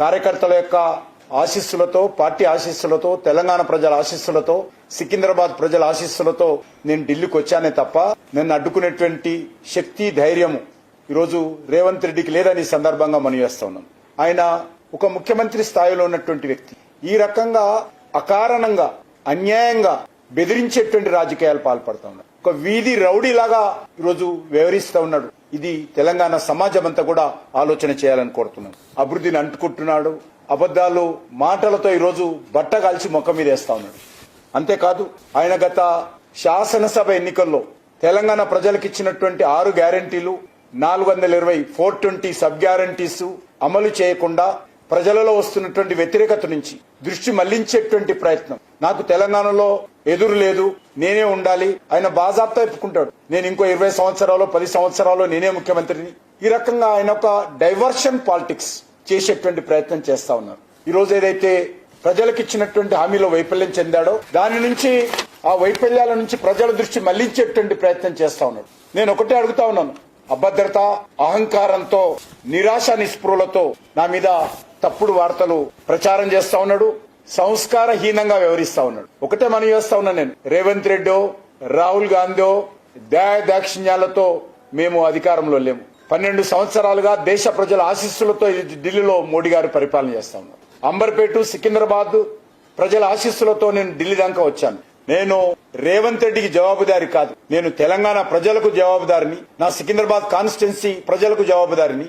కార్యకర్తల యొక్క ఆశీస్సులతో, పార్టీ ఆశీస్సులతో, తెలంగాణ ప్రజల ఆశీస్సులతో, సికింద్రాబాద్ ప్రజల ఆశీస్సులతో నేను ఢిల్లీకి వచ్చానే తప్ప నన్ను అడ్డుకునేటువంటి శక్తి, ధైర్యము ఈరోజు రేవంత్ రెడ్డికి లేదని సందర్భంగా మనవి చేస్తా ఉన్నాం. ఆయన ఒక ముఖ్యమంత్రి స్థాయిలో ఉన్నటువంటి వ్యక్తి ఈ రకంగా అకారణంగా, అన్యాయంగా బెదిరించేటువంటి రాజకీయాలు పాల్పడతా ఉన్నాడు. ఒక వీధి రౌడీలాగా ఈరోజు వ్యవహరిస్తా ఉన్నాడు. ఇది తెలంగాణ సమాజం అంతా కూడా ఆలోచన చేయాలని కోరుతున్నాను. అభివృద్ధిని అంటుకుంటున్నాడు. అబద్దాలు, మాటలతో ఈరోజు బట్ట కాల్చి మొక్క మీద వేస్తా ఉన్నాడు. అంతేకాదు ఆయన గత శాసనసభ ఎన్నికల్లో తెలంగాణ ప్రజలకు ఇచ్చినటువంటి 6 గ్యారంటీలు, 420 420 సబ్ గ్యారంటీస్ అమలు చేయకుండా ప్రజలలో వస్తున్నటువంటి వ్యతిరేకత నుంచి దృష్టి మళ్లించేటువంటి ప్రయత్నం. నాకు తెలంగాణలో ఎదురు లేదు, నేనే ఉండాలి, ఆయన బాజాప్తా చెప్పుకుంటాడు. నేను ఇంకో 20 సంవత్సరాలు 10 సంవత్సరాలు నేనే ముఖ్యమంత్రిని. ఈ రకంగా ఆయన ఒక డైవర్షన్ పాలిటిక్స్ చేసేటువంటి ప్రయత్నం చేస్తా ఉన్నారు. ఈ రోజు ఏదైతే ప్రజలకు ఇచ్చినటువంటి హామీలో వైఫల్యం చెందాడో దాని నుంచి, ఆ వైఫల్యాల నుంచి ప్రజల దృష్టి మళ్లించేటువంటి ప్రయత్నం చేస్తా ఉన్నాడు. నేను ఒకటే అడుగుతా ఉన్నాను, అభద్రత, అహంకారంతో, నిరాశ నిస్పృహలతో నా మీద తప్పుడు వార్తలు ప్రచారం చేస్తా ఉన్నాడు. సంస్కారహీనంగా వ్యవహరిస్తా ఉన్నాడు. ఒకటే మనం చేస్తా ఉన్నా, నేను రేవంత్ రెడ్డో, రాహుల్ గాంధీ దాక్షిణ్యాలతో మేము అధికారంలో లేము. 12 సంవత్సరాలుగా దేశ ప్రజల ఆశీస్సులతో ఢిల్లీలో మోడీ గారు పరిపాలన చేస్తా ఉన్నారు. అంబర్పేట, సికింద్రాబాద్ ప్రజల ఆశీస్సులతో నేను ఢిల్లీ దాకా వచ్చాను. నేను రేవంత్ రెడ్డికి జవాబుదారి కాదు, నేను తెలంగాణ ప్రజలకు జవాబుదారిని, నా సికింద్రాబాద్ కాన్స్టిట్యున్సీ ప్రజలకు జవాబుదారిని.